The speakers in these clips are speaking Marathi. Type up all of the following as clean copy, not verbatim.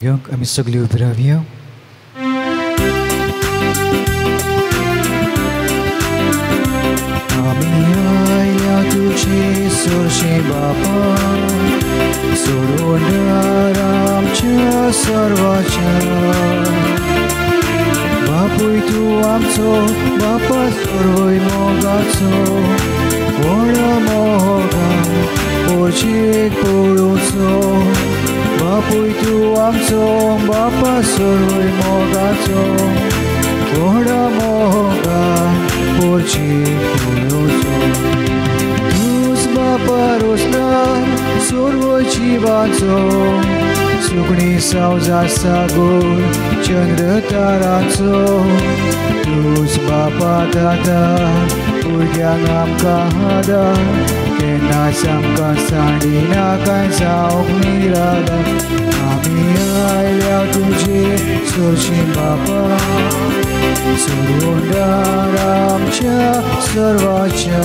घेवंक आमी सगळीं उबी रावया. आमी आयल्या तुजे सुरशे बापा, सोडून आमच्या सर्वाच्या. बापूय तूं आमचो, बापा सर्वय मोगाचो, व्हडा मोगा पोरचेक पळोवचो. बापूय तूं आमचो, बापा सर्वय मोगाचो, व्हडा मोगा पोरचेक पळोवचो. तूंच बापा रोसणार सर्व जिवाचो, सुकणी सावजा सागोर चंद्र ताराचो. तूंच बापा दादा भुरग्यांक आमकां आदार, केन्नाच आमकां सांडिना काय जावंक निराधार. आमी आयल्या तुजे सुरशे बापा, सोडून आमच्या सर्वाच्या.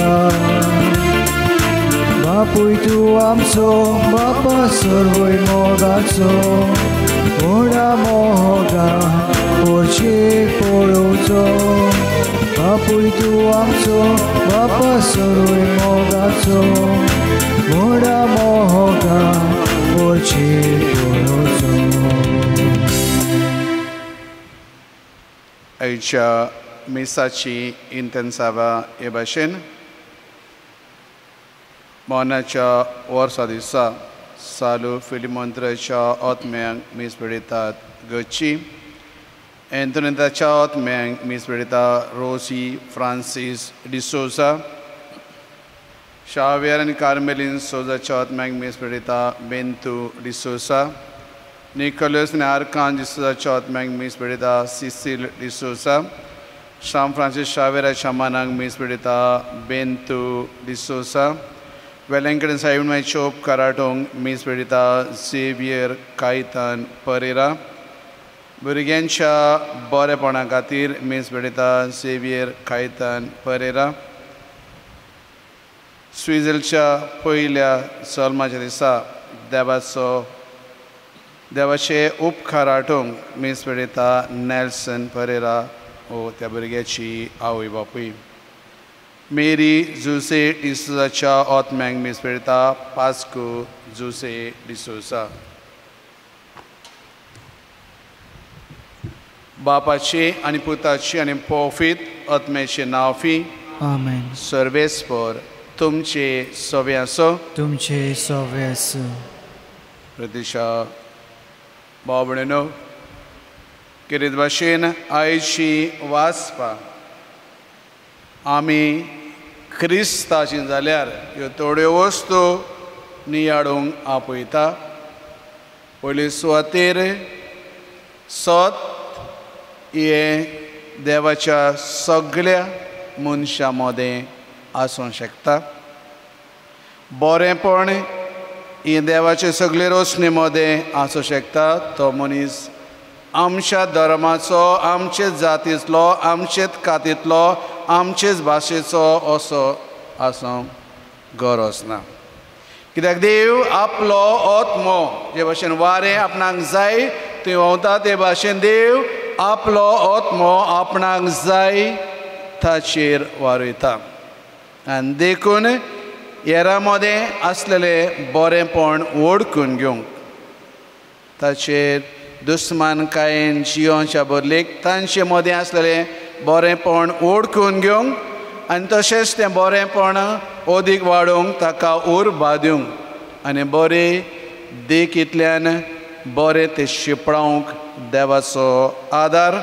बापूय तूं आमचो, बापा सर्वय मोगाचो, व्हडा मोगा पोरचेक पळोवचो. बापूय तूं आमचो, बापा सर्वय मोगाचो, व्हडा मोगा पोरचेक पळोवचो. आयच्या मिसाची इंटेन्सावा हे भाशेन मोनाच्या वर्सा दिसा सालू फिलिमोंत्राच्या आत्म्यांक मीस पिडितात गची. एंतोनिताच्या आत्म्यांक मीस पिडिता रोसी फ्रांसीस डिसोजा. शावेर आनी कार्मेलीन सोजाच्या आत्म्यांक मीस पिडिता बेंतू डिसोजा. निकोलस आनी आर्कान डिसोजाच्या आत्म्यांक मीस पिडिता सिसील डिसोजा. शाम फ्रांसीस शावेराच्या मानांक मीस पिडिता बेंतू डिसोजा. वेलेंकडेन सायबीणच्या उपकाराटोंक मीस पिडिता झेवियर कायतान परेरा. भुरग्यांच्या बरेपणा खातीर मीस पिडिता झेवियर कायतान परेरा. स्विझेलच्या पयल्या जल्माच्या दिसा देवाचे उपकार आठोवंक मीस पिडिता नेल्सन परेरा हो त्या भुरग्याची आवय बापूय. मेरी जुसे डिसोजाच्या आत्म्यांक मीस पिडिता पास्को जुसे डिसोजा. बापाचे आनी पुताचे आनी पवित्र आत्म्याचे नांवांनी आमेन. सर्वेस्पर तुमचे सवे आसो. तुमचे सवे आसूं. प्रदिशा भाव भयणीनो, कितें भाशेन आयची वाचपा आमी क्रिस्ताची जाल्यार ह्यो थोड्यो वस्तू नियाडूंक आपयता. पयली सुवातेर सत हे देवाच्या सगळ्या मनशां मदें आसूंक शकता. बरेंपण ही देवाचे सगळे रोशनी मदें आसूंक शकता. तो मनीस आमच्या धर्माचो, आमचेच जातींतलो, आमचेच कातींतलो, आमचेच भाशेचो असो आसूंक गरज ना. कित्याक देव आपलो आत्मो जे भाशेन वारें आपणाक जाय थंय व्हांवता ते भाशेन देव आपलो आत्मो आपणाक जाय ताचेर वारयता. आनी देखून हेरां मदें आसलेलें बरेंपण ओळखून घेवंक ताचेर दुस्मान कायन जियोच्या बदलेक तांचे मदें आसलेलें बरेंपण ओळखून घेवंक आनी तशेंच तें बरेंपण अदीक वाडोवंक ताका उर्बा दिवंक आनी बरें देखींतल्यान बरें तें शिपडावंक देवाचो आदार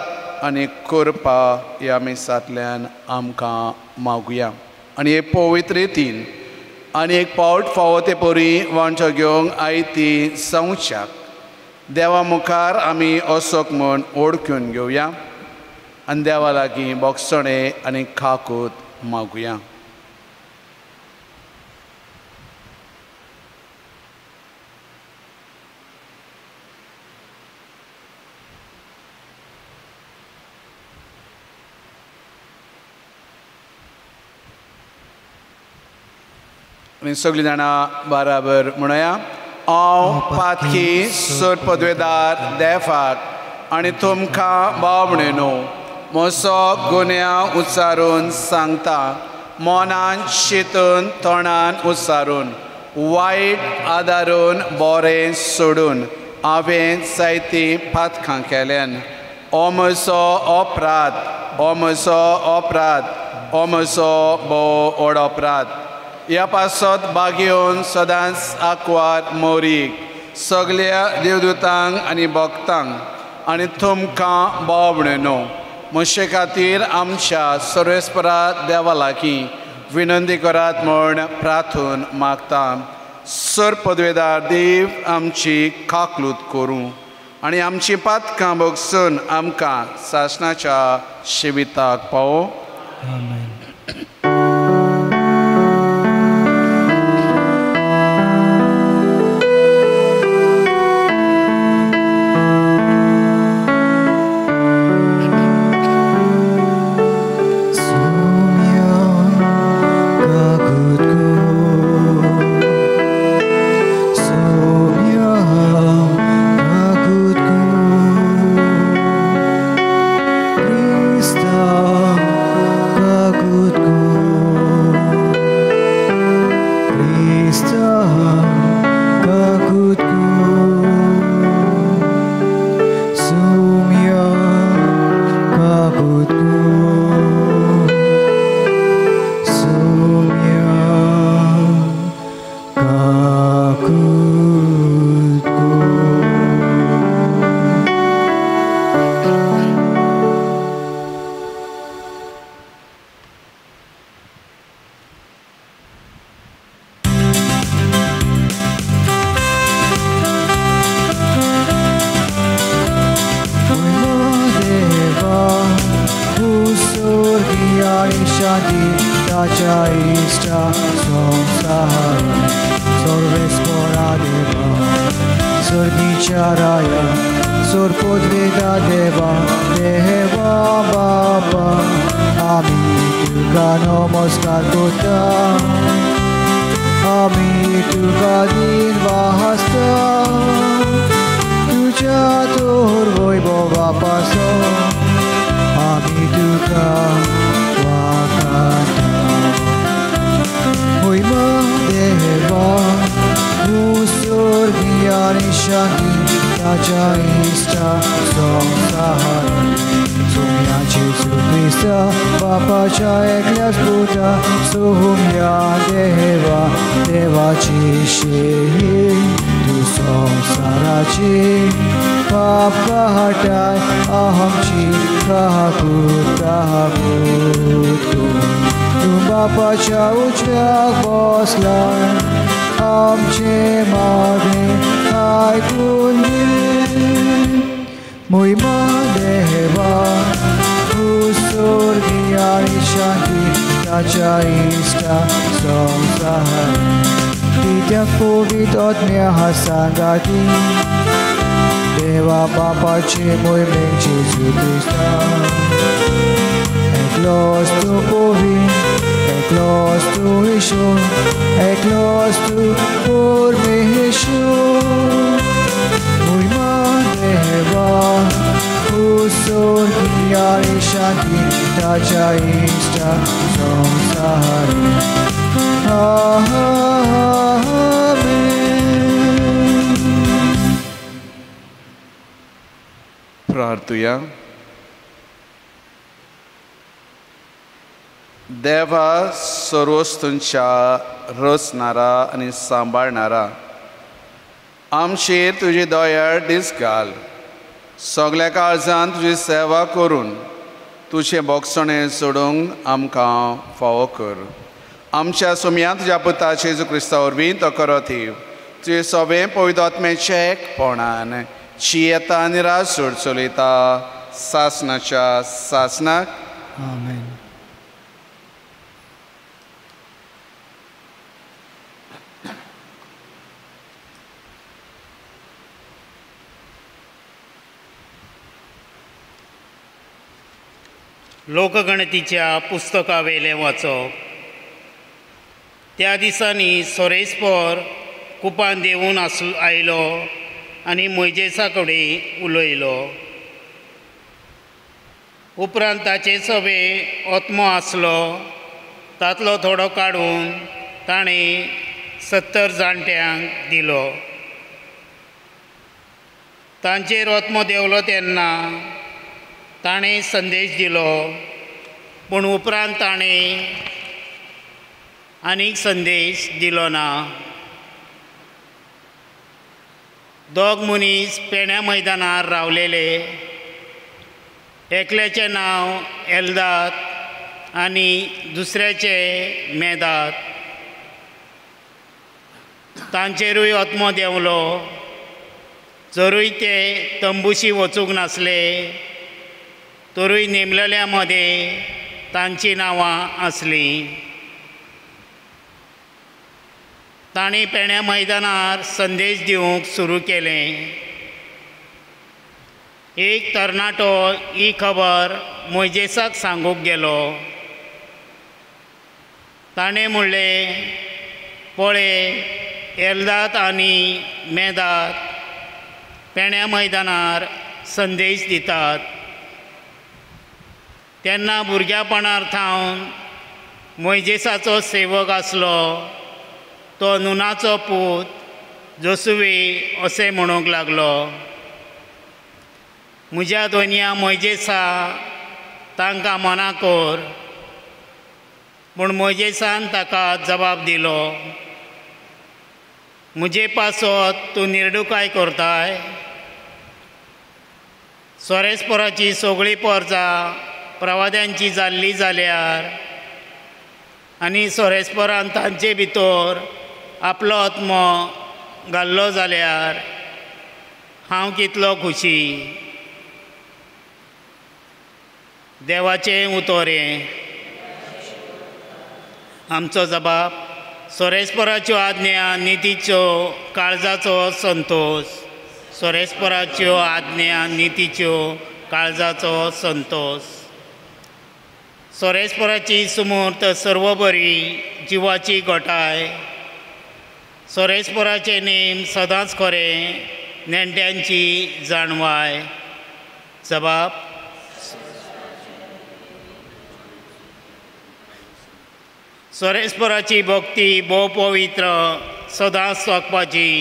आनी कृपा ह्या मिसांतल्यान आमकां मागुया. आनी हे पवित्र रितीन आनी एक पावट फावो ते परी वांटो घेवंक आयती संवच्याक देवा मुखार आमी असोक म्हूण ओळखून घेवया आनी देवा लागीं बोगसणे आनी खाकूत मागुया. आनी सगळीं जाणां बराबर म्हणया. हांव पातकी सर पदवेदार देवाक आनी तुमकां भाव म्हणून म्हजो गुन्यांव उच्चारून सांगता, मनान चिंतून तोंडान उच्चारून वायट आदारून बरें सोडून हांवें जायतीं पातकां केल्यान. हो म्हजो अपराध, हो म्हजो अपराध, हो म्हजो भोव व्हड अपराध. ह्या पासत भाग घेवन सदांच आंकवार मोरीक सगळ्या देवदूतांक आनी भक्तांक आनी तुमकां भाव म्हणून म्हजे खातीर आमच्या सर्वेस्परा देवा लागीं विनंती करात म्हूण प्रार्थून मागता. सर पदवेदार देव आमची काकलूत करूं आनी आमची पातकां भोगसून आमकां सासणाच्या शिविताक पावो. आमेन. Deva Papaci moimeng Jesu Christa. Eklos tu povi, eklos tu Yeshua, eklos tu porme Yeshua. Moima Deva, usor kiari shanti, taja ista samsari. प्रार्थूया. देवा सर्वस्तूंच्या रचणारा आनी सांबाळणारा, आमचेर तुजी दया दीस घाल. सगळ्या काळजान तुजी सेवा करून तुजें भोगसणें सोडूंक आमकां फावो कर. आमच्या सुमयांत तुज्या पुताचे जेजू क्रिस्ता वरवीं तो करोथीव तुजें सगळें पवित्र आत्म्याच्या एकपणान चियेता आनी रासोड चलयता सासणाच्या सासणाक. आमेन. लोकगणतीच्या पुस्तका वेलें वाचप. त्या दिसांनी सोरेस्पोर कुपान देवून आयलो आनी मोइजेसा कडेन उलयलो. उपरांत ताचे सवे ओतमो आसलो. तातलो थोडो काडून ताणें 70 जाणट्यांक दिलो. तांचेर ओतमो देवलो तेन्ना ताणें संदेश दिलो, पूण उपरांत ताणें आनीक संदेश दिलो ना. दोग मनीस पेण्या मैदानार रावलेले. एकल्याचें नांव एल्दाद आनी दुसऱ्याचें मेदाद. तांचेरूय ओतमो देवलो. जरूय ते तंबुशी वचूंक नासले, तरूय नेमलेल्या मदें तांचीं नांवां आसलीं. तांणी पेण्या मैदानार संदेश दिवंक सुरू केलें. एक तरणाटो ही खबर मोइजेसाक सांगूंक गेलो. ताणें म्हणलें, पळय, एल्दाद आनी मेदाद पेण्या मैदानार संदेश दितात. तेन्ना भुरग्यापणांत थावन मोइजेसाचो सेवक आसलो तो नुनाचो पूत जोसुवे अशें म्हणूंक लागलो, म्हज्या दोनया मोइजेसा तांकां मना कर. पूण मोइजेसान ताका जबाब दिलो, म्हजे पासत तूं निर्डुकाय करताय. सोरेस्पोराची सगळीं परजां प्रवाद्यांची जाल्ली जाल्यार आनी सोरेस्पोरान तांचे भितर आपलो आत्मो घाल्लो जाल्यार हांव कितलो खुशी. देवाचें उतोरें. आमचो जबाब, सोरेस्पोराच्यो आज्ञा नितीच्यो काळजाचो संतोष. सोरेस्पोराच्यो आज्ञा नितीच्यो काळजाचो संतोष. सोरेस्पोराची सुमूर्त सर्व बरी जिवाची घोटाय. सोरेस्पोराचे नेम सदांच खरें नेण्ट्यांची जाणवाय. जबाब, सोरेस्पोराची भक्ती भोव पवित्र सदांच सोंपपाची.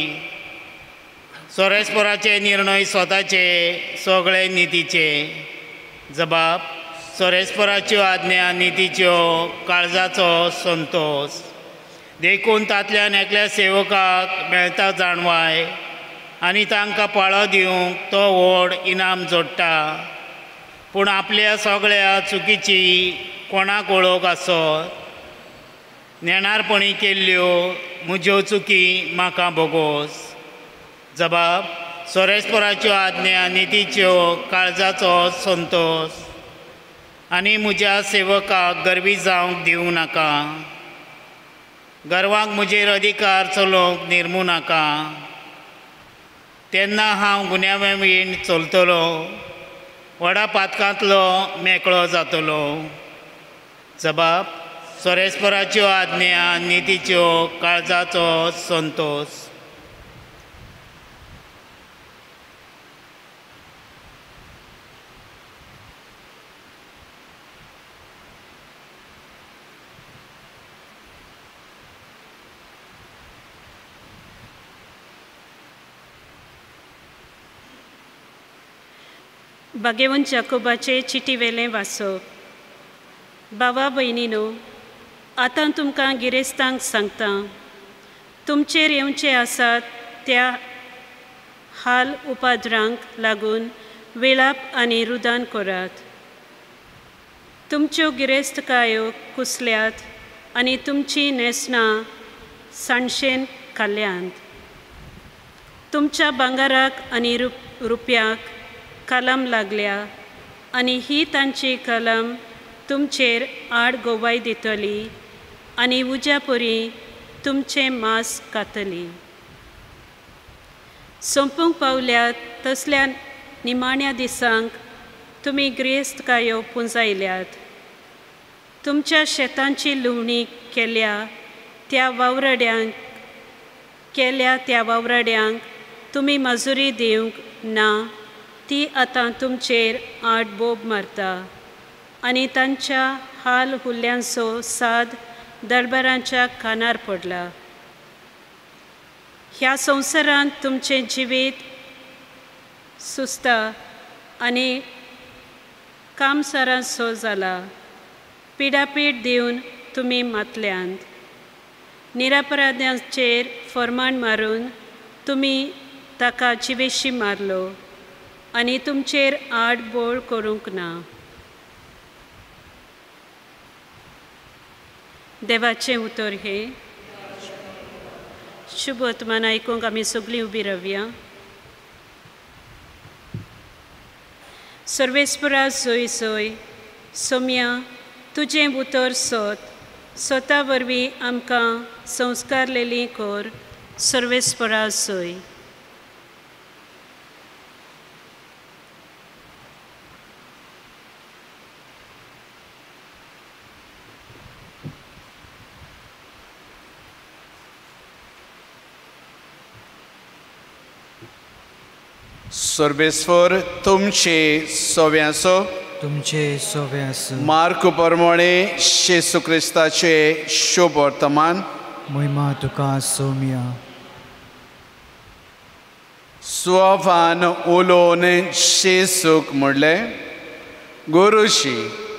सोरेस्पोराचे निर्णय स्वताचे सगळे नितीचे. जबाब, सोरेस्पोराच्यो आज्ञा नितीच्यो काळजाचो संतोष. देखून तांतल्यान एकल्या सेवकाक मेळटा जाणवाय आनी तांकां पाळो दिवंक तो व्हड इनाम जोडटा. पूण आपल्या सगळ्या चुकीची कोणाक वळख आसत. नेणारपणी केल्ल्यो म्हज्यो चुकी म्हाका बोगोस. जबाब, सोरेस्पोराच्यो आज्ञा नितीच्यो काळजाचो संतोष आनी म्हज्या सेवकाक गर्वी जावंक दिवं नाका. गर्वाक म्हजेर अधिकार चलोवंक निर्मू नाका. तेन्ना हांव गुन्यांवे वयन चलतलो, व्हडा पातकांतलो मेकळो जातलो. जबाब, सोरेस्पोराच्यो आज्ञा नितीच्यो काळजाचो संतोष. बागेवन जाकोबाचे चिटीवेलें वाचप. बाबा भयणीनो, आतां तुमकां गिरेस्तांक सांगता, तुमचेर येवचे आसात त्या हाल उपाद्रांक लागून विलाप आनी रुदान करात. तुमच्यो गिरेस्तकायो कुसल्यात आनी तुमची नेसनां साणशेन खाल्ल्यांत. तुमच्या भांगाराक आनी रुप्याक कलम लागल्या आनी ही तांची कलम तुमचेर आड गोवाय दितली आनी उज्या परी तुमचें मांस खातली. संपूंक पावल्यात तसल्या निमाण्या दिसांक तुमी गिरेस्तकायो पुंजायल्यात. तुमच्या शेतांची लुवणी केल्या त्या वावरड्यांक केल्या त्या वावराड्यांक तुमी मजुरी दिवंक ना, ती आतां तुमचेर आडबोब मारता, आनी तांच्या हाल हुल्ल्यांचो साद दरबारांच्या कानार पडला. ह्या संवसारांत तुमचें जिवीत सुस्ता आनी कामसारांचो जाला. पिडापीड दिवन तुमी मातल्यांत. निरापराध्यांचेर फर्माण मारून तुमी ताका जिवेशी मारलो, आनी तुमचेर आडबोळ करूंक ना. देवाचें उतर हे. शुभ वर्तमान आयकूंक आमी सगळीं उबी रावया. सर्वेस्परा सोय सोय, सोम्या तुजें उतर स्वता वरवीं आमकां संस्कारलेलीं कर. सर्वेस्परा सोय. सर्वेस्वर तुमचे सोव्यासो तुमचे सोव्यास मार्क प्रमाणे येशू क्रिस्ताचे शुभ वर्तमान. महिमा तुका सोम्या. स्वभान उलोवन येशूक म्हणलें, गुरुशी,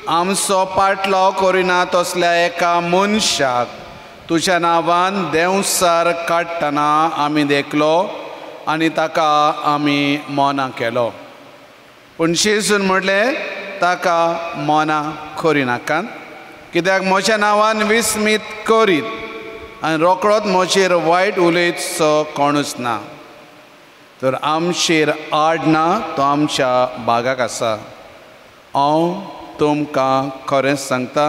आमचो पाटलो करिना तसल्या एका मनशाक तुज्या नांवान देंवसार काडटना आमी देखलो आनी ताका आमी मोना केलो. पूण येशून म्हणलें, ताका मोना करिनाकात, कित्याक म्हज्या नांवान विस्मीत करीत आनी रोखडोच म्हजेर वायट उलयतसो कोणूच ना. तर आमचेर आड ना, तो आमच्या बागाक आसा. हांव तुमकां खरें सांगता,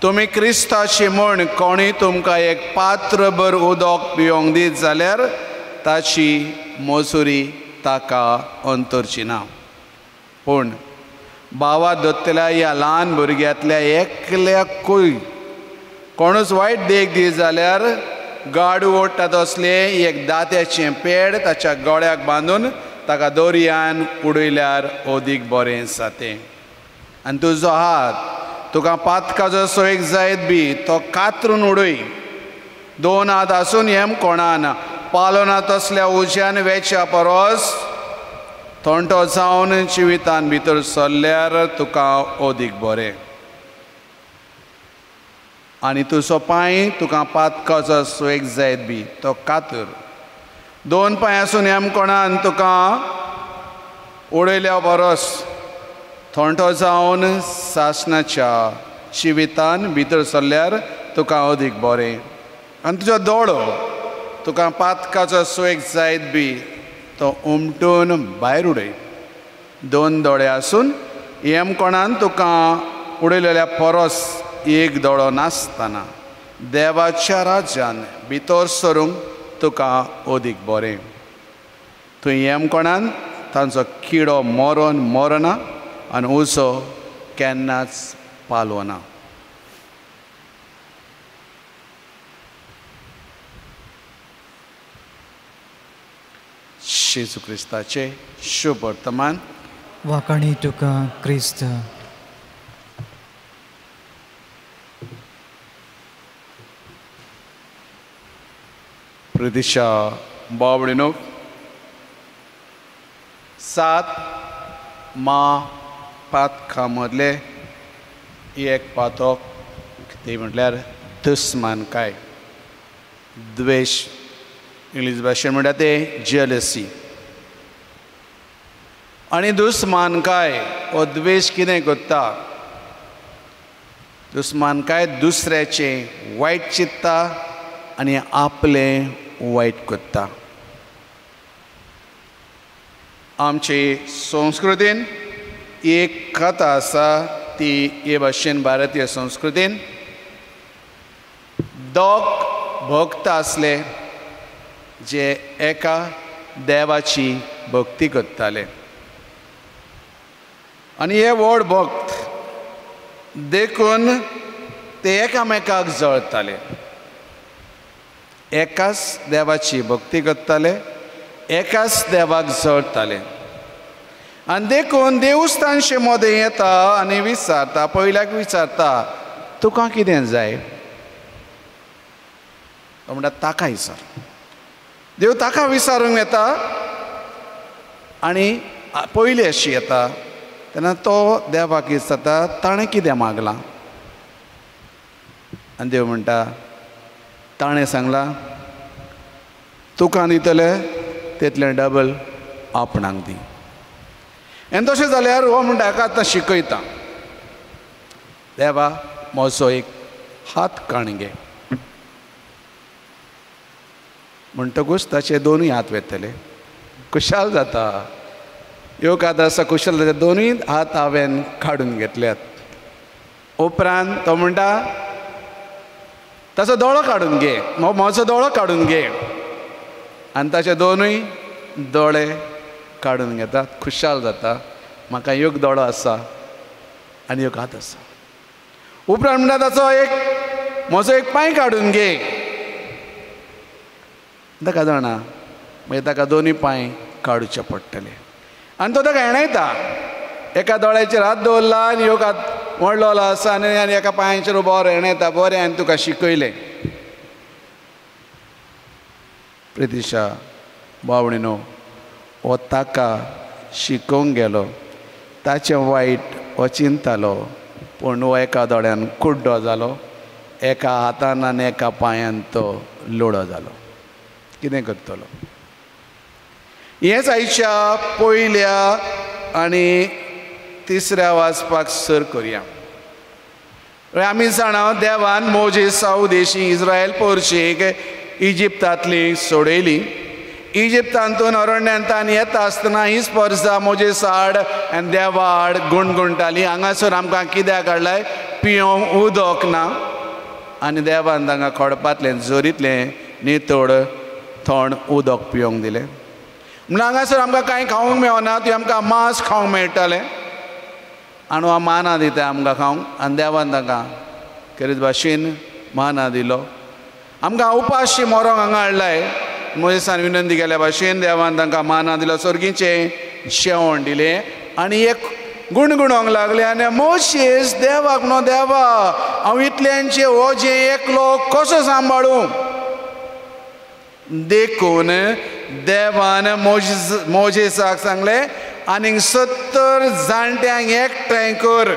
तुमी क्रिस्ताची म्हण कोणूय तुमकां एक पात्रभर उदक पिवंक दीत जाल्यार ताची मजुरी ताका अंतरची ना. पूण भावा दोत्तल्या ह्या ल्हान भुरग्यांतल्या एकल्याकूय कोणूच वायट देख दी जाल्यार गाडू ओडटा तसले एक दात्याचें पेड ताच्या गळ्याक बांदून ताका दर्यान उडयल्यार अदीक बरें जातें. आनी तुजो हात तुका पातकाचो सोयेक जायत बी तो कातरून उडय. 2 हात आसून हेम कोणान पालोना तसल्या उज्यान वेच्या परस थोंटो जावन जिवितान भितर सरल्यार तुका अदीक बरें. आनी तुजो पांय तुका पातकाचो सोयेक जायत बी तो कातर. 2 पांय आसून हेम कोणान तुका उडयल्या परस थोंटो जावन सासणाच्या जिवितान भितर सरल्यार तुका अदीक बरें. आनी तुजो दोळो तुका पातकाचो सोयेक जायत बी तो उमटून भायर उडय. 2 दोळे आसून हेम कोणान तुका उडयलेल्या परस एक दोळो नासतना देवाच्या राज्यान भितर सरूंक तुका अदीक बरें. थंय हेम कोणान तांचो किडो मरना आनी उजो केन्नाच पालवना. येशू क्रिस्ताचे शुभ वर्तमान. वाकाणी तुका क्रिस्त. प्रदिशा बावडीनो 7 पातकां मदले एक पातक ते म्हटल्यार दुस्मानकाय, द्वेश. इंग्लीश भाशेन म्हणटा ते जेलसी. आनी दुस्मानकाय हो द्वेश कितें करता? दुस्मानकाय दुसऱ्याचें वायट चिंत्ता आनी आपलें वायट करता. आमचे संस्कृतीन एक कथा आसा, ती हे भाशेन भारतीय संस्कृतीन 2 भक्त आसले जे एका देवाची भक्ती करताले. आनी हे व्हड भक्त देखून ते एकामेकाक जळटाले. एकाच देवाची भक्ती करताले, एकाच देवाक जळटाले. आनी देखून देवस्थानचे मदें येता आनी विचारता, पयल्याक विचारता तुका कितें जाय? तो म्हणटा ताका विचार. देव ताका विचारूंक येता आनी पयली अशी येता तेन्ना तो देवाक विचारता ताणें कितें मागलां? आनी देव म्हणटा ताणें सांगलां तुका दितले तितलें डबल आपणाक दी. आनी तशें जाल्यार हो म्हणटा हाका आतां शिकयता, देवा म्हजो एक हात काण घे. म्हणटकूच ताचे दोनूय हात वेतले. कुशाल जाता. योग आतां आसा कुशल जाता, दोनूय हात हांवें काडून घेतल्यात. उपरांत तो म्हणटा ताचो दोळो काडून घे, म्हजो दोळो काडून घे. आनी ताचे दोनूय दोळे काडून घेतात. खुशाल जाता, म्हाका एक दोळो आसा आनी एक हात आसा. उपरांत म्हणटा ताचो म्हजो एक पांय काडून घे. ताका जाणा मागीर ताका दोनूय पांय काडूचे पडटले. आनी तो ताका हेणयता, एका दोळ्याचेर हात दवरला आनी एक हात व्हडलो आसा आनी एका पांयाचेर उबो हेणयता. बरें हांवें तुका शिकयलें. प्रितीशा भावणीनो, हो ताका शिकोवंक गेलो, ताचें वायट हो चिंततालो, पूण हो एका दोळ्यान कुड्डो जालो, एका हातान आनी एका पांयान तो लोडो जालो. कितें करतलो? हेंच आयच्या पयल्या आनी तिसऱ्या वाचपाक सर करुया. आमी जाणा देवान मोजेस सावदेशी इस्रायल पोरशेक इजिप्तांतली सोडयली. इजिप्तांतून अरण्यांतान येता आसतना ही स्पर्धा मोजेस आड आनी देवा आड गुणगुणटाली. हांगासर आमकां कित्याक हाडलाय? पियोंक उदक ना आनी देवान तांकां खडपांतलें जोरीतलें नितळ थंड उदक पियोंक दिलें. म्हणून हांगासर आमकां कांय खावंक मेळना, ती आमकां मांस खावंक मेळटलें आनी हो माना दिता आमकां खावंक. आनी देवान तांकां खरेच भाशेन माना दिलो. आमकां उपाशी मरोंक हांगा हाडलाय. मोजेसान विनंती केल्या भाशेन देवान तांकां माना दिलो, सर्गीचें जेवण दिलें आनी एक गुणगुणोंक लागले. आनी मोशेस देवाक न्हू, देवा हांव इतल्यांचे हो जे एकलो कसो सांबाळूं? देखून देवान मोजेसाक सांगलें आनीक 70 जाणट्यांक एकठांय कर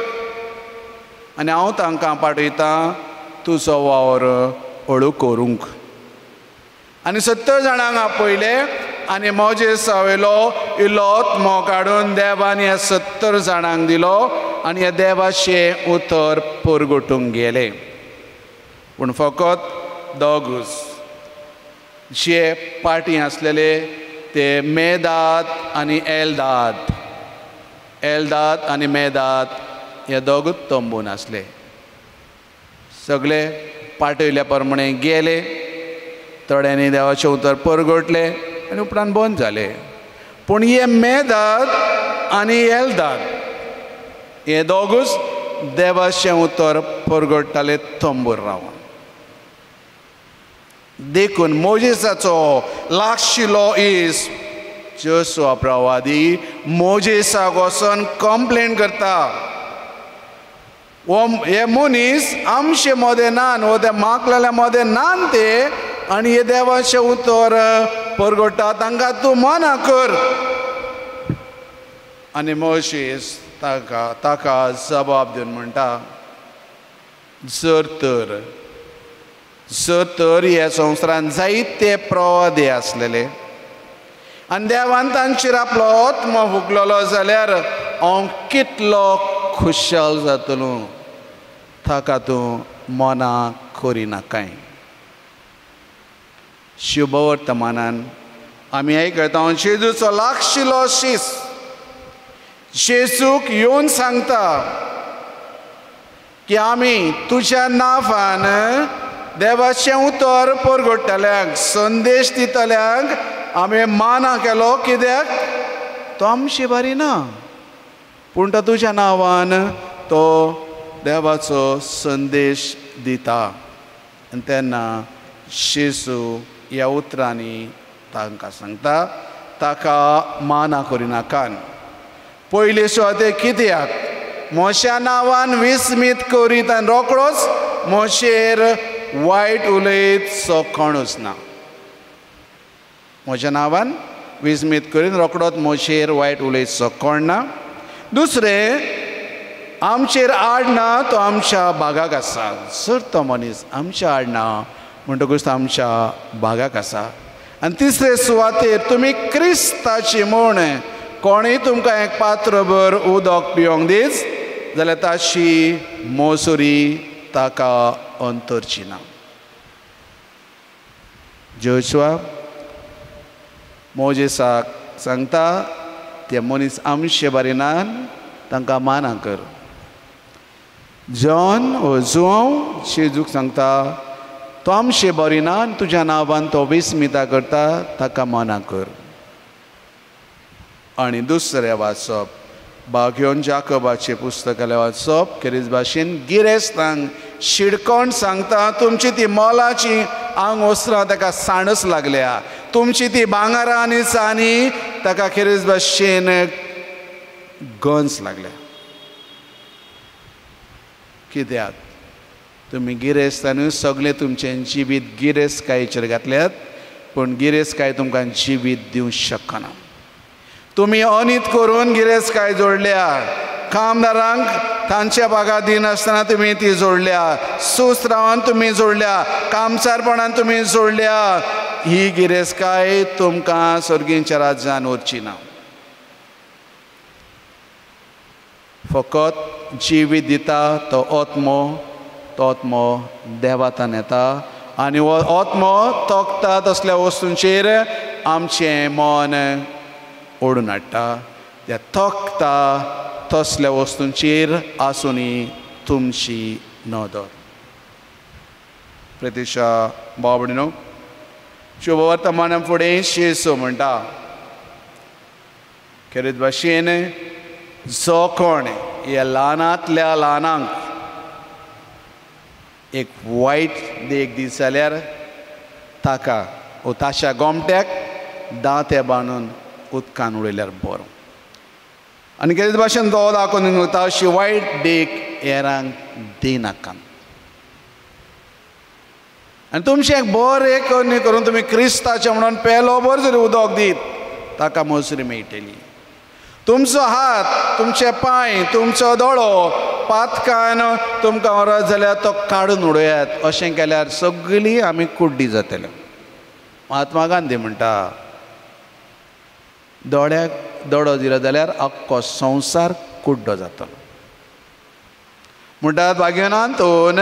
आनी हांव तांकां पाठयतां तुजो वावर हळू करूंक. आनी 70 जाणांक आपयले आनी मोजेस वयलो इल्लो मोग काडून देवान ह्या 70 जाणांक दिलो आनी ह्या देवाचें उतर परगटूंक गेले. पूण फकत दोगूच जे पाटी आसलेले ते मेदाद आनी एल्दाद. एल्दाद आनी मेदाद हे दोगूच तंबून आसले. सगळे पाटयल्या प्रमाणे गेले. थोड्यांनी देवाचें उतर परगटलें आनी उपरांत बंद जाले. पूण हे मेदाद आनी एल्दाद हे दोगूच देवाचें उतर परगटताले तंबूर रावन. देखून मोजेसाचो लागशिल्लो इस जोशुआ प्रवादी मोजेसाक वचोन कंप्लेन करता, हे मनीस आमचे मदें नान, वो ते मागलेल्या मदें नान ते आनी हे देवाचें उतर परगटा, तांकां तूं मना कर. आनी मोशेस ताका जबाब दिवन म्हणटा, जर तर ह्या संवसारांत जायते प्रवादी आसलेले आनी देवान तांचेर आपलो आत्मा फुगलेलो जाल्यार हांव कितलो खुशाल जातलो. ताका तूं मना करिना कांय. शुभ वर्तमानान आमी आयकता जेजूचो लागशिल्लो शीस जेजूक येवन सांगता की आमी तुज्या नांवान देवाचें उतर परगटतल्यांक, संदेश दितल्यांक आमी माना केलो. कित्याक? तो आमची बारी ना, पूण तो तुज्या नांवान तो देवाचो संदेश दिता. आनी तेन्ना शेसू ह्या उतरांनी तांकां सांगता ताका माना करिनाकान. पयले सुवातेक कित्याक मोशा नांवान विस्मीत करीत आनी रोखडोच मोशेर वायट उलयत सो कोणूच ना. म्हज्या नांवान विस्मीत करीत रोखडोच मोशेर वायट उलयत सो कोण ना. दुसरें आमचेर आड ना तो आमच्या बागाक आसा. जर तो मनीस आमच्या आड ना म्हणटकूच तो आमच्या बागाक आसा. आनी तिसरे सुवातेर तुमी क्रिस्ताची म्हूण कोणूय तुमकां एक पात्रभर उदक पिवंक दीत जाल्यार ताची मोसुरी ताका अंतरची ना. जोशुआ मोजेसाक सांगता ते मनीस आमचे बारीनान तांकां माना कर. जॉन वो जुआंव शेजूक सांगता तो आमचे बरीनान तुज्या नांवान तो विस्मिता करता ताका माना कर. आनी दुसरें वाचप बागयोन जाकोबाचें पुस्तकालें वाचप खेरीज भाशेन गिरेस्तांक शिडकोण सांगता तुमची ती मोलाची आंग वस्त्रां ताका साणस लागल्या. तुमची ती भांगारां आनी चांदी ताका खेरीज भाशेन गंज लागल्या. कित्याक तुमी गिरेस्तानूय सगळें तुमचें जिवीत गिरेस्तकायेचेर घातल्यात पूण गिरेस्तकाय तुमकां जिवीत दिवंक शकना. तुमी अनीत करून गिरेस्तकाय जोडल्या. कामदारांक तांच्या बागा दिनासतना तुमी ती जोडल्या. सुस्त रावन तुमी जोडल्या. कामसारपणान तुमी जोडल्या. ही गिरेस्तकाय तुमकां सर्गींच्या राज्यांत व्हरची ना. फकत जिवीत दिता तो आत्मो देवातान येता आनी हो आत्मो तोखता तसल्या वस्तूंचेर आमचें मन ओडून हाडटा. त्या तोखता तसल्या वस्तूंचेर आसुनी तुमची नदर. प्रतीक्षा बाबडीनो शुभ वर्तमाना फुडें शेसो म्हणटा खेरीत भाशेन जो कोण ह्या ल्हानांतल्या ल्हानांक एक वायट देख दीत जाल्यार ताका वो ताच्या गोमट्याक दांते बांदून उदकान उडयल्यार बरो. आनी खेरीत भाशेन तो दाखोवन वता अशी वायट देख हेरांक दिनाकान. आनी तुमचें एक बरें करून करून तुमी क्रिस्ताचें म्हणून पेलो भर जरी उदक दीत ताका मोसरी मेळटली. तुमचो हात तुमचे पांय तुमचो दोळो पातकान तुमकां व्हरत जाल्यार तो काडून उडयात. अशें केल्यार सगळीं आमी कुड्डी जातल्यो. महात्मा गांधी म्हणटा दोळ्याक दोळो दिलो जाल्यार आख्खो संवसार कुड्डो जातलो. म्हणटात बागेनांतून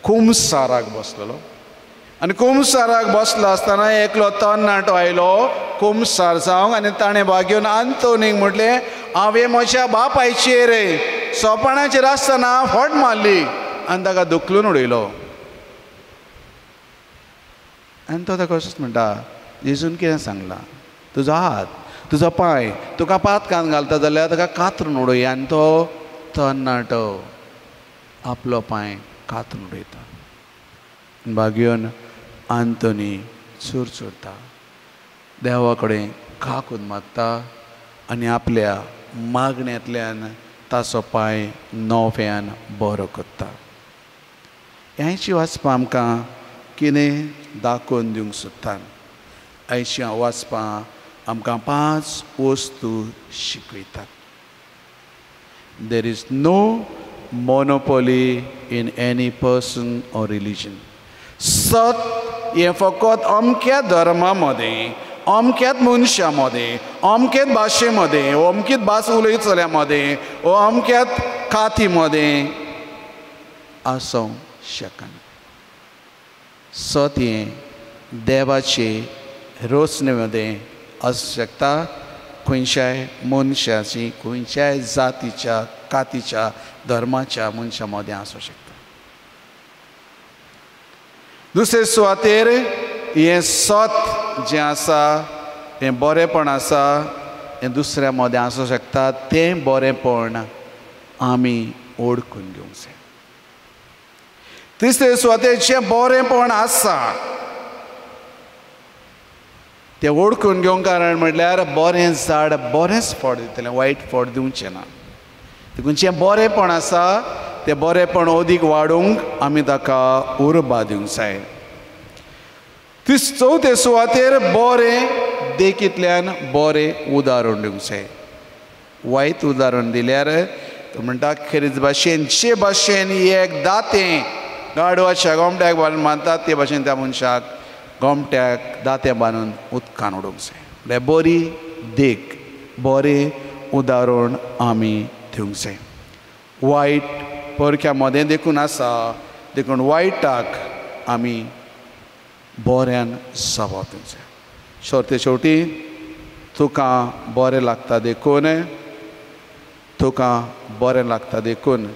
कुमसाराक बसलेलो आनी कुमसाराक बसलो आसतना एकलो तरणाटो आयलो कुमसार जावंक आनी ताणें बागेवन आंतोनीक म्हटलें हांवें म्हज्या बापायचेर सोंपणाचेर आसतना फट मारली आनी ताका दुखलून उडयलो. आनी तो ताका अशेंच म्हणटा जेजून कितें सांगलां तुजो हात तुजो पांय तुका पातकान घालता जाल्यार ताका कातरून उडय. आनी तो तरणाटो आपलो पांय कातरून उडयता. बागेवन आंतोनी चुरचुरता देवा कडेन काकून मागता आनी आपल्या मागण्यांतल्यान ताचो पांय नव्यान बरो करता. हेंची वाचपां आमकां कितें दाखोवन दिवंक सोदता. आयच्या वाचपां आमकां 5 वस्तू शिकयतात. There is no monopoly in any person or religion. सत हें फकत अमक्या धर्मा मदें अमक्याच मनशा मदें अमकेच भाशे मदें अमकीच भास उलयतल्या मदें वो अमक्याच काती मदें आसूंक शकना. सत हें देवाचे रोचणे मदें आसूं शकता. खंयच्याय मनशाची खंयच्याय जातीच्या कातीच्या धर्माच्या मनशा मदें आसूं शकता. दुसरे सुवातेर हें सत जें आसा हें बरेंपण आसा हें दुसऱ्या मदें आसूं शकता. तें बरेंपण आमी ओळखून घेवंक जाय. तिसरे सुवातेचें बरेंपण आसा तें ओळखून घेवंक कारण म्हटल्यार बरें झाड बरेंच फळ दितलें, वायट फळ दिवचें ना. देखून जें बरेंपण आसा तें बरेंपण अदीक वाडोवंक आमी ताका उर्बा दिवंक जाय. चवथे सुवातेर बरें देखींतल्यान बरें उदाहरण दिवंक जाय. वायट उदाहरण दिल्यार तो म्हणटा खरेंच भाशेन जे भाशेन एक दातें गाडवाच्या गोमट्याक बांदून मारतात ते भाशेन त्या मनशाक गोमट्याक दातें बांदून उदकान उडोवंक जाय. म्हळ्यार बरी देख, बरें उदाहरण आमी दिवंक जाय. वायट परक्या मदें देखून आसा, देखून वायटाक आमी बऱ्यान जबाब दिवंक जाय. शेवटे शेवटी तुका बरें लागता देखून, तुका बरें लागता देखून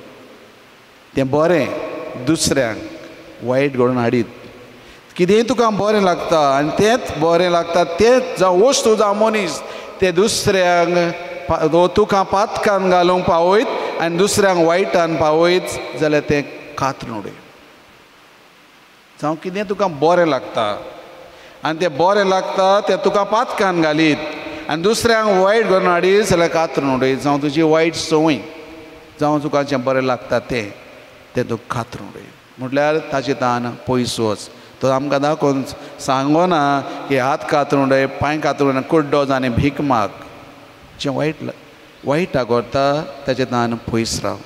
तें बरें दुसऱ्यांक वायट घडोवन हाडीत. कितेंय तुका बरें लागता आनी तेंच बरें लागता, तेंच जावं वस्तू जावं मनीस तें दुसऱ्यांक तुका पातकान घालूंक पावयत आनी दुसऱ्यांक वायटान पावयत जाल्यार तें कातरून उडय. जावं कितें तुका बरें लागता आनी तें बरें लागता तें तुका पातकान घालीत आनी दुसऱ्यांक वायट घडोवन हाडीत जाल्यार कातरून उडयत. जावं तुजी वायट संवय जावं तुका जें बरें लागता तें तूं कातरून उडय. म्हटल्यार ताचे तान पयस वच. तो आमकां दाखोवन सांगो ना की हात कातरून उडय, पांय कातरून उडय, कुड्डो आनी भीक माग. जें वायट आगोरता ताचे तान पयस राव.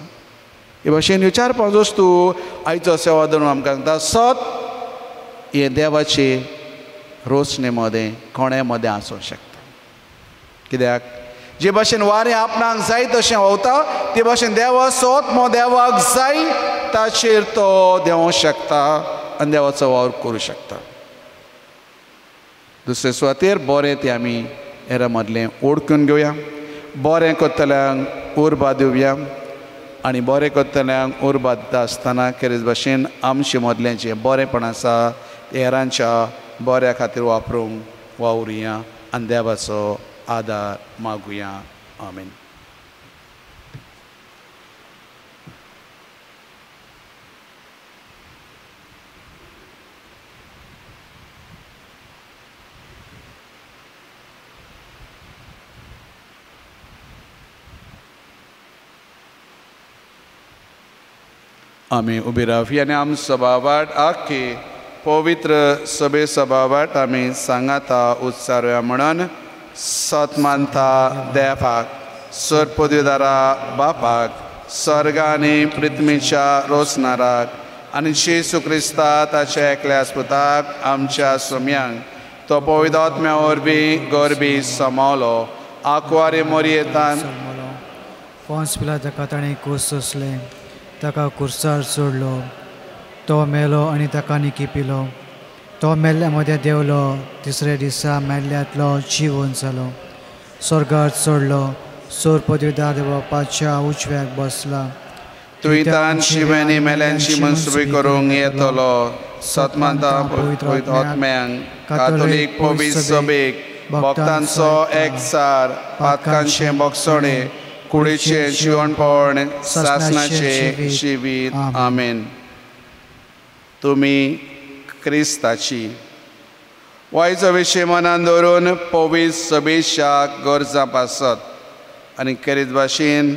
हे भाशेन विचारपाचो वस्तू आयचो सेवादून आमकां सांगता सत हे देवाचे रोशने मदें कोण्या मदें आसूंक शकता. कित्याक जे भाशेन वारें आपणाक जाय तशें व्हांवता ते भाशेन देवा सोत देवाक जाय ताचेर तो देंवोंक शकता आनी देवाचो वावर करूं शकता. दुसरे सुवातेर बरें तें आमी हेरा मदलें ओळखून घेवया. बरें करतल्यांक उर्बा दिवया आनी बरें करतल्यांक उर्बा दिता आसतना खरेंच भाशेन आमचे मदलें जें बरेंपण आसा तें हेरांच्या बऱ्या खातीर वापरूंक वावुरया आनी देवाचो आदार मागुया. आमीन. आमी उबी रावया आनी आम सभावाट आख्खी पवित्र सभे सभावाट आमी सांगाता उत्सारुया म्हणून सत मानता देवाक, सरपदवीदारा बापाक, स्वर्गा आनी पृथ्वीच्या रोसनाराक आनी जेसू क्रिस्ता ताच्या एकल्या पुताक आमच्या सुम्यांक तो पवित्र आत्म्या वरवीं गरबी समावलो आंकवारी मोरयेतान पोंस पिलाताका ताणें कूस सोंसलें, ताका कुर्सार सोडलो, तो मेलो आनी ताका निकिपिलो. तो मेल्ल्या मदें देवलो, तिसऱ्या दिसा मेल्ल्यांतलो जिवन जालो, स्वर्गांत सोडलो, सोर पदवीदार बापाच्या उजव्याक बसला. तुयतान शिवेनी मेल्यांची मनसुबी करूंक येतलो. सतमांता पवित्र आत्म्यांक कातोलीक पवित्र सभेक भक्तांचो एकसार पातकांचे बोगसणे कुडीचे जिवणपण सासणाचे जिवीत. आमेन. तुमी क्रिस्ताची वायचो विशय मनान दवरून पवित्र सभेच्या गरजा पासत आनी खरेंच भाशेन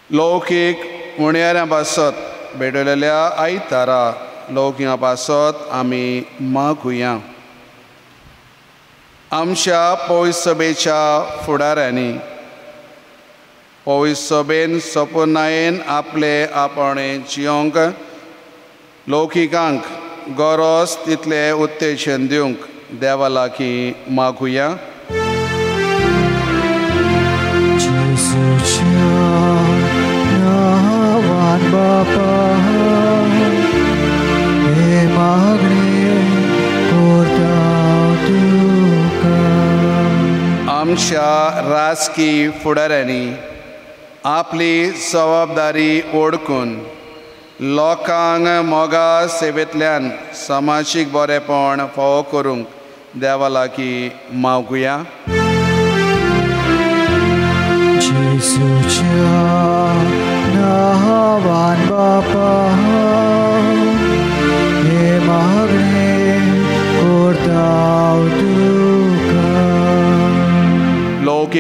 लौकीक उण्याऱ्यां पासत भेटलेल्या आयतारा लौकिका पासत आमी मागुया. आमच्या पवित्र सभेच्या फुडाऱ्यांनी पवित्र सभेन सपूर्णायेन आपले आपणे जियोंक लौकिकांक गरज तितले उत्तेजन दिवंक देवा लागीं मागुया. आमच्या राजकी फुडाऱ्यांनी आपली जबाबदारी ओळखून लोकांक मोगा सेवेंतल्यान समाजीक बरेपण फावो करूंक देवा लागीं मागुया. जेसूच्या नांवान बापा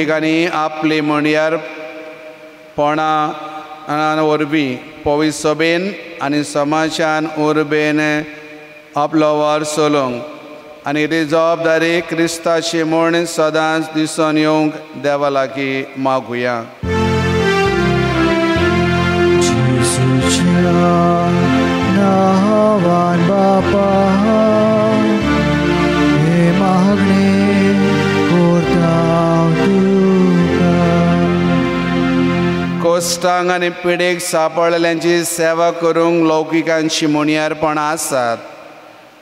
लौकिकांनी आपली म्हणयारपणा वरवीं पवित्र सभेन आनी समाजान उर्बेन आपलो वार चलोवंक आनी ती जबाबदारी क्रिस्ताची म्हूण सदांच दिसून येवंक देवा लागीं मागुया. नावान बापा हे मागणे करता तुका. कोश्टांक आनी पिडेक सांपडलेल्यांची सेवा करूंक लौकिकांची म्हणयारपणां आसात.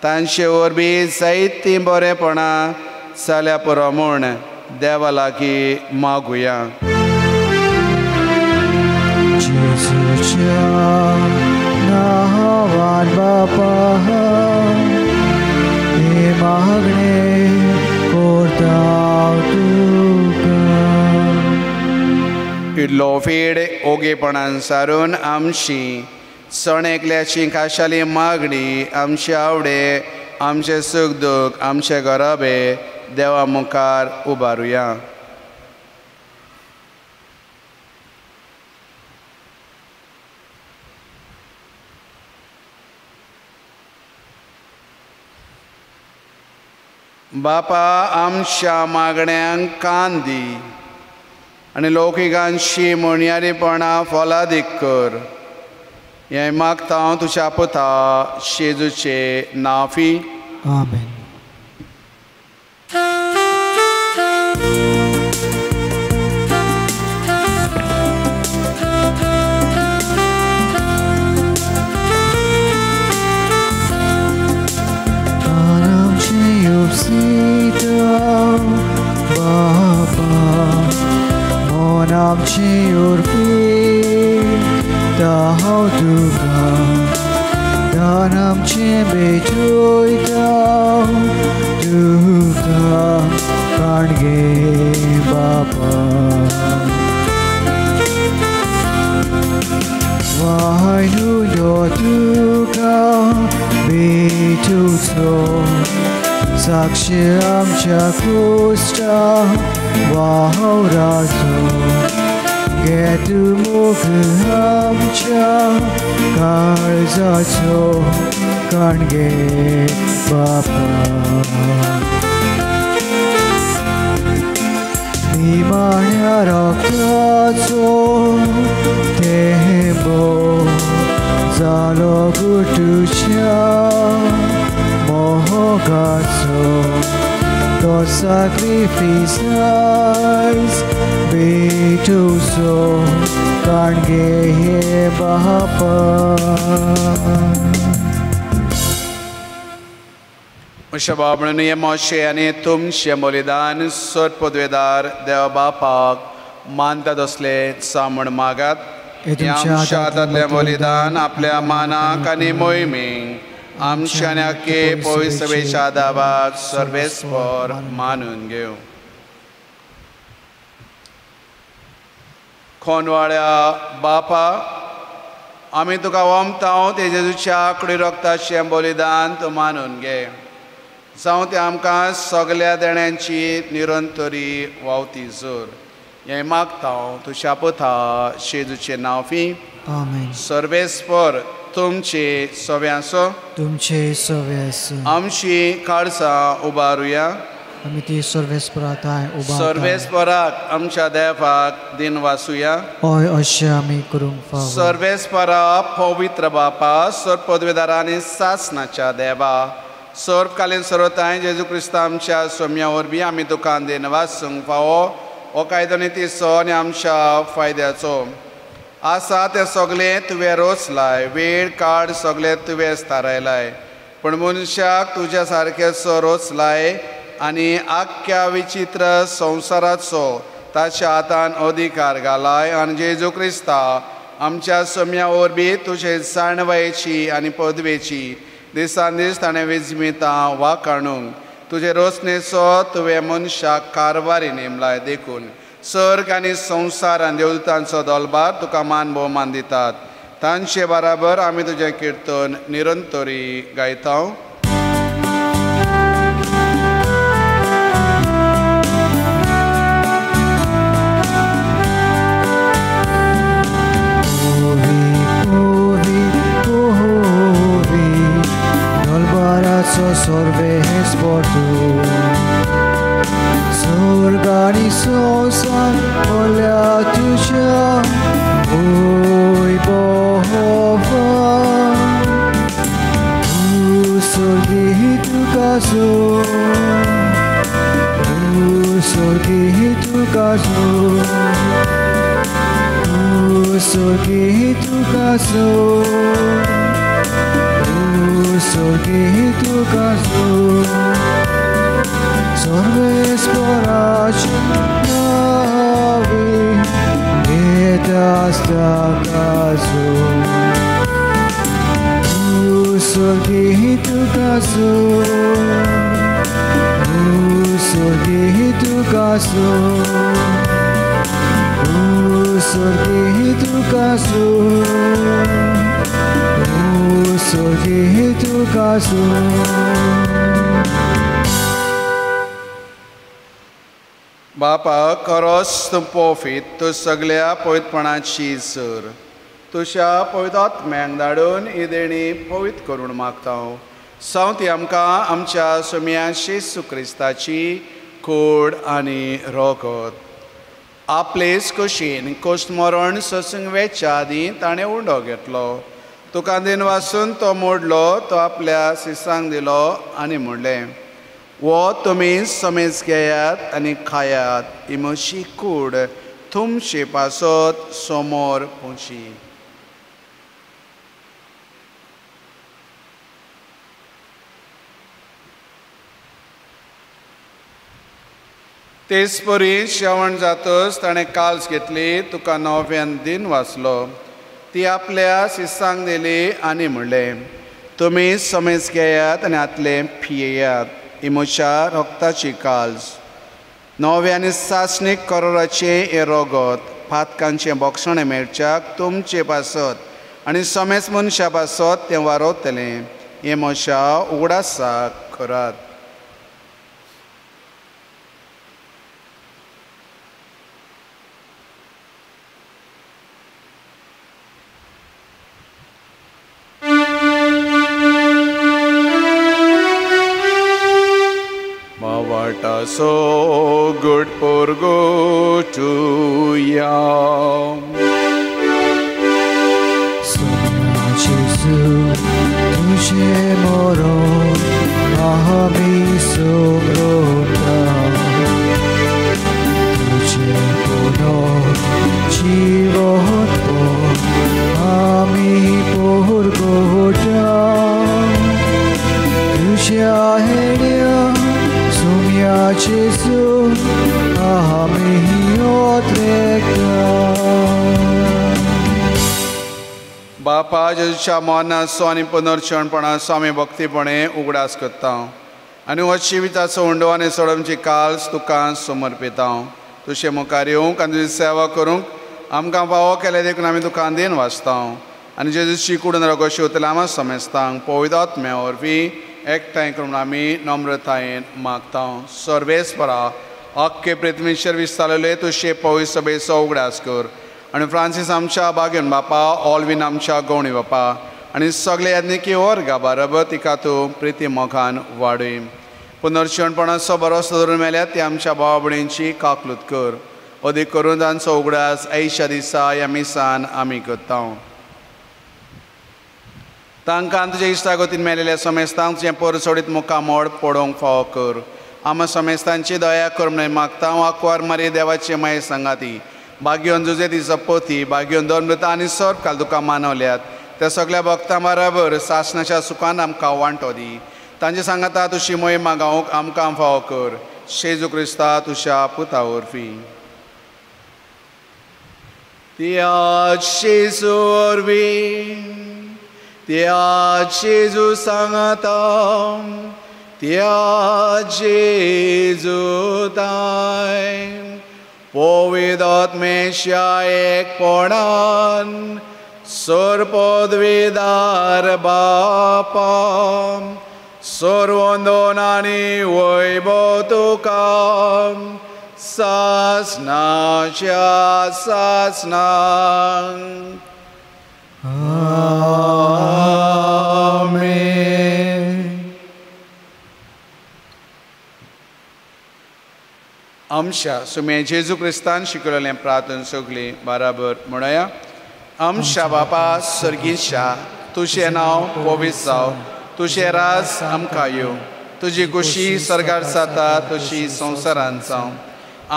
तांचे वरवीं जायतीं बरेपणां जाल्या पुरो म्हूण देवा लागीं मागुया. नावान बापा हे मागणे करता तुका. इल्लो फेड ओगेपणान सारून आमची सण एकल्याची खाशाली मागणी आमचे आवडे आमचे सुख दूख आमचे गरबे देवा मुखार उबारुया. बापा आमच्या मागण्यांक कान दी आनी लौकिकांची म्हणयारीपणां फलादीक कर. हें मागता हांव तुज्या पुता शेजूचे नांवी. आमेन. आमची उर्फी दाव तुका दान आमचे बेजोयता तुका काणगे बापा. वायू दो तुका बेजूचो साक्षी आमच्या कुस्टा वावराचो घे तूं मुख आमच्या काळजाचो काणगे बापा. निमाण्या रक्ताचो थेंबो जालो गुटूच्या मोगाचो तो sacrifice बेटूचो काणगे हे बापा. म्हज्या बाबणून हे मोशे आनी तुमचें बलिदान सत पदवेदार देवा बापाक मानता तसले सामण मागात. आमच्या हातांतलें बलिदान आपल्या मानाक आनी मोहिमेक आमच्या आनी आख्खे पवित्र सभेच्या दाबाक सर्वेस्पर मानून घेव. खोनवाळ्या बापा आमी तुका वमतांव ते जेजूच्या आंकडी रक्ताचें बलिदान तूं मानून घे. जावं तें आमकां सगल्या देण्यांची निरंतरी वावती जोर. हें मागता हांव तुज्या पुता शेजूचे नांवी. आमेन. सर्वेस्पर तुमचे सव्यासो तुमचे सव्यास आमची काळजां उबारुया. आमी ती सर्वेस्पराताय उबारता. सर्वेस्पराक आमच्या देवाक दिन वासुया. हय अशें आमी करूंक फावो. सर्वेस्परा पवित्र बापा सर्व पदवेदारांनी सासनाच्या देवा सर्वकालीन सर्वताय जेजू क्रिस्त आमच्या सोम्या वरवीं आमी तुका दिन वासूंक फावो. हो कायदो नितीचो आनी आमच्या फायद्याचो आसा तें सगळें तुवें रोचलाय. वेळ काळ सगळें तुवें थारायलाय. पूण मनशाक तुज्या सारकेचो रोचलाय आनी आख्ख्या विचित्र संवसाराचो ताच्या हातान अधिकार घालाय. आनी जेजू क्रिस्ता आमच्या सोम्या वरवीं तुजे जाणवायेची आनी पदवेची दिसान दीस ताणें विजमितां वाखाणूंक तुजे रोचणेचो तुवें मनशाक कारभारी नेमलाय. देखून सर्ग आनी संवसार आनी देवदूतांचो दलबार तुका मान भोवमान दितात. तांचे बराबर आमी तुजें किर्तन निरंतरी गायता. मोसान मोल्या तुझ्या वैभवा स्वर्गी तुका स्वर्गी तुका स्वर्गी तुका स्वर्गी तुका सर्वेश्वराच नावी वेदास्तकासो स्वर्गी तुका स्वर्गी तुका स्वर्गी तुका स्वर्गी तुका बापा खरोच तूं पोफीत तूं सगळ्या पवित्रपणाची सर तुझ्या पवित्रात्म्याक धाडून ही देणी पवित्र करून मागता सांवती आमकां आमच्या सोम्या येशू क्रिस्ताची कूड आनी रोगत आपलेच खोशेन कोश्टमरण ससूंक वेच्या आदीं ताणें उंडो घेतलो तुका दिन वाचून तो मोडलो तो आपल्या शिसांक दिलो आनी म्हणलें वो तुमी समेज घेयात आनी खायात ही म्हशी कूड तुमचे पासत समोर पोंची तेच परी श्रावण जातच ताणें काल्स घेतली तुका नव्यान दिन वाचलो ती आपल्या शिसांक दिली आनी म्हणलें तुमी समेज घेयात आनी आतले पियेयात ही म्हज्या रोगताची काल्स नव्यानी सासणीक करोराचे हे रोगत पातकांचें बोक्षणें मेळच्याक तुमचे पासत आनी समेज मनशा पासत तें वारोतलें हें म्हज्या उगडासाक करात So good for go to you. Jesu, तुझे मोरो आमी सोग्रोता तुझे पुनो जीवत आमी पोरगोटा तुझ्या हेड्या सोम्या जेसू आमी ओत्रेका बापा जेजूच्या मोनाचो आनी पुनर्चणपणाचो आमी भक्तीपणे उगडास करता आनी हो जिविताचो हुंडो आनी सोडमची काल्स तुका समर्पिता तुजे मुखार येवंक आनी तुजी सेवा करूंक आमकां फावो केले देखून आमी तुका दिन वाचता आनी जेजूची कूड रगो शिवतले आमी समेजतांक पवित्र आत्म्या वरवीं एकठांय करून आमी नम्रतायेन मागता सर्वेस्परा अख्खे पृथ्वीचेर विस्तारलेले तुजे पवित्र सभेचो उगडास कर आनी फ्रांसीस आमच्या बागेन बापा ऑलवीन आमच्या गवणी बापा आनी सगळे यादनिकी वर्गा बरोबर तिका तूं प्रिती मोगान वाडय पुनर्चणपणाचो भरोसो धरून मेल्यात ती आमच्या भावा भयणींची काकलूत कर अदीक करून तांचो उगडास ऐशा दिसा ह्या मिसान आमी करता तांकां तुज्या इश्टागतीन मेलेल्या समेस्तांक तुजें परसोडीत मुखामोड पडोवंक फावो कर आमी समेस्तांची दया कर म्हणून मागता आंकवार मारी देवाचे माये सांगाती भाग्योन जुजे ती जपोती भाग्योन दोनमृता आनी सर्प काल तुका मानवल्यात त्या सगळ्या भक्तां बरोबर सासणाच्या सुखान आमकां वांटो दी तांचे सांगाता तुजी मोहीम मागावंक आमकां फावो कर जेजू क्रिस्ता तुज्या पुता वरवीं त्या जेजू वरवीं त्या जेजू सांगाता त्या जेजू ताय पवित्र आत्मेच्या एकपणान सर्वपदवीदार बापा सर्वोंदोन आनी वैभव तुका सासणाच्या सासणांक आमेन. आमच्या सुमे जेजू क्रिस्तान शिकवलेलें प्रार्थना सगळी बराबर म्हणया. आमच्या बापा सर्गीच्या तुझें नांव पवित्र जाव, तुझें राज आमकां येवं, तुजी कुशी सर्गार जाता तशी संवसारांत जावं.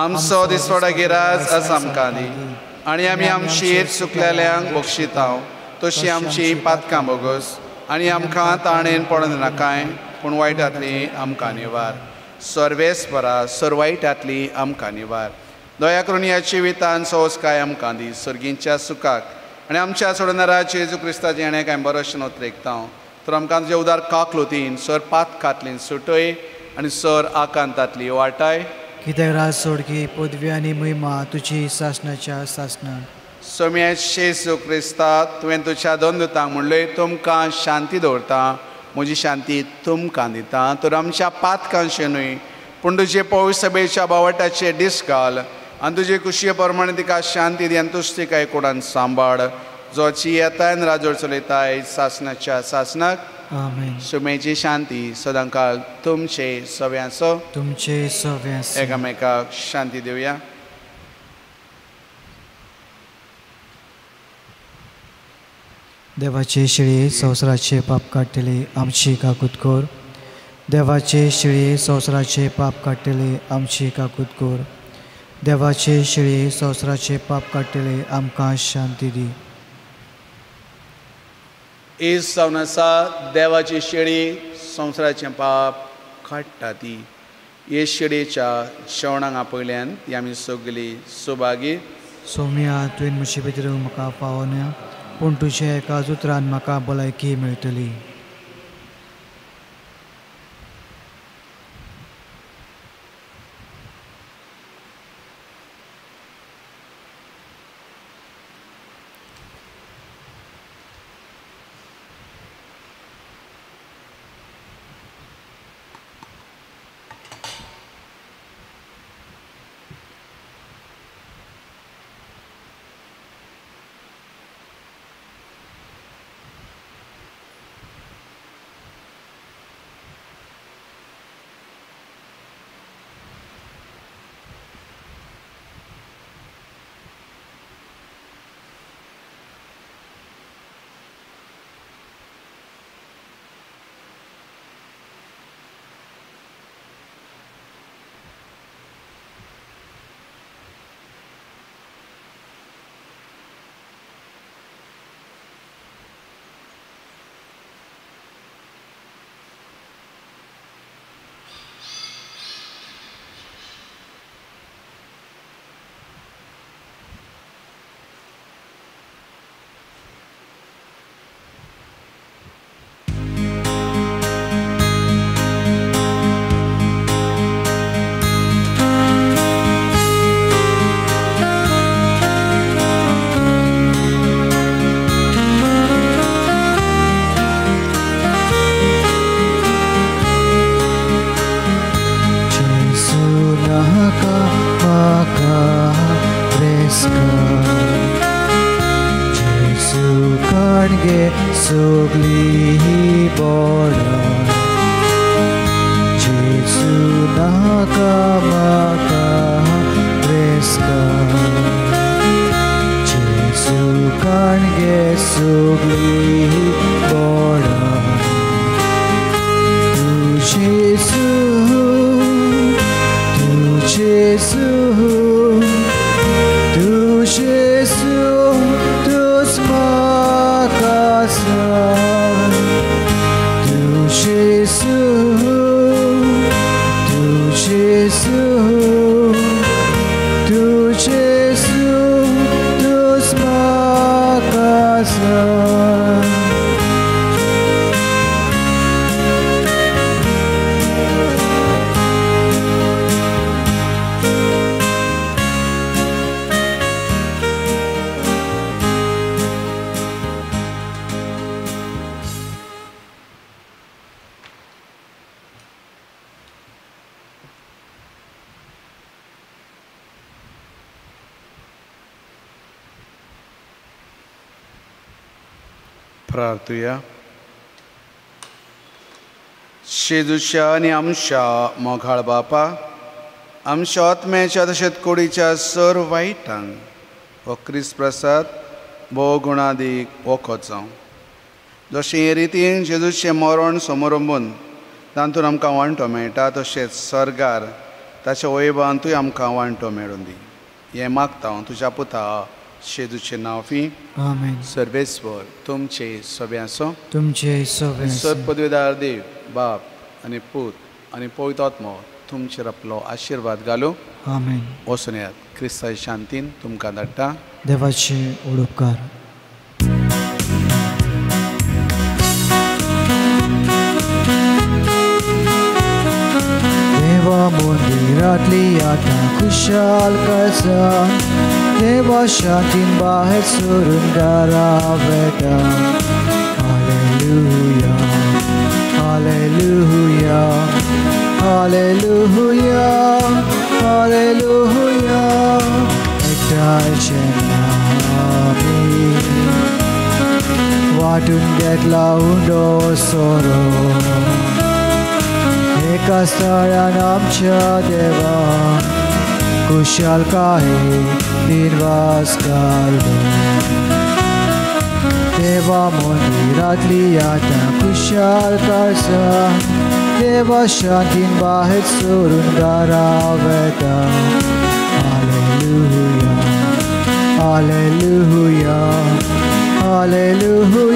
आमचो दिसवडा राज आज आमकां दी, आनी आमी आमचेर चुकलेल्यांक बक्षितांव, तशी आमची पातकां बोगस, आनी आमकां ताणेन पडूंक नाकाय, पूण वायटांतली आमकां निवार. सर्वेस्परा सर्वायटांतली आमकां निवार. दया करून ह्या जिवितांत सोंसकाय आमकां दी, सर्गींच्या सुखाक आनी आमच्या सोडणारा जेजू क्रिस्ताचें येणें कांय बरोशें नोतरेकतां. तर आमकां तुजें उदार काकलोतीन सर पातकांतलीन सुटय आनी सर आकांतांतली वाटाय. कित्याक राज सोडकी पदवी आनी महिमा तुजी सासणाच्या सासणान. सोम्या जेजू क्रिस्ता तुवें तुज्या दोन दुतांक म्हणलें तुमकां शांती दवरता, म्हजी शांती तुमकां दिता. तर आमच्या पातकांचें न्हय पूण तुजे पवित्र सभेच्या बावटाचे दीस घाल आनी तुजे कुशये प्रमाणे तिका शांती दी आनी तुज तिका एकोडान सांबाळ, जोची येताय आनी राजोर चलयताय सासणाच्या सासणाक. आमेन. सुमेची शांती सदां काळ तुमचे सव्याचो. तुमचे सव्यास. एकामेकाक शांती दिवया. देवाचे शिळे संवसाराचे पाप काडटले आमची काकूत कोर. देवाचे शिळे संवसाराचे पाप काडटले आमची काकूत कोर. देवाचे शिळे संवसाराचे पाप काडटले आमकां शांती दी. इस जावन आसा देवाची शेळी संवसाराचें पाप काडटा ती. हे शेळयेच्या जेवणाक आपयल्यान ती आमी सगळीं सुभागी. सोम्या तुवें म्हजे भितर म्हाका पावना, पूण तुज्या एका उतरान म्हाका भलायकी मेळटली. Sugli boda Jesu nakamaka preska Jesu kange sugli boda Tu Jesu Tu Jesu Tu Jesu Tu smakasan Tu Jesu Tu Jesu Tu Jesu Tu smakasan प्रार्थुया. शेजूच्या आनी आमच्या मोगाळ बापा, आमच्या आत्म्याच्या तशेंच कुडीच्या सर वायटांक हो क्रिस्त प्रसाद भोव गुणादीक वखद जावं. जशें हे रितीन जेजूचें मरण समोरंबून तातूंत आमकां वांटो मेळटा तशेंच सर्गार ताच्या वैभवांतूय आमकां वांटो मेळून दी. हें मागता हांव तुज्या पुता जेजूचें नांव. आमेन. सर्वेस्वर तुमचे सगळे आसो. तुमचे सगळे सत्पदवीदार देव बाप आनी पूत आनी पवित्र आत्मो तुमचेर आपलो आशिर्वाद घालूं. आमेन. वचून येयात. क्रिस्ताच्या शांतीन तुमकां धाडटा. देवाचे उडोवकार. देवा मंदिरांतली आतां खुशाल कळसा. देवा शांतीन बाहेर सोडून घरा वेता. Hallelujah hallelujah hallelujah hallelujah. एकटाचें नामी वाटून घेतला उंडो सोरो. एका स्थळान आमच्या देवा खुशालकाये दिनवास घालो. देवा मंदिरांतली आतां खुशाल कळसा. देवा शांतीन बाहेर सोडून घरा वेता. Hallelujah hallelujah hallelujah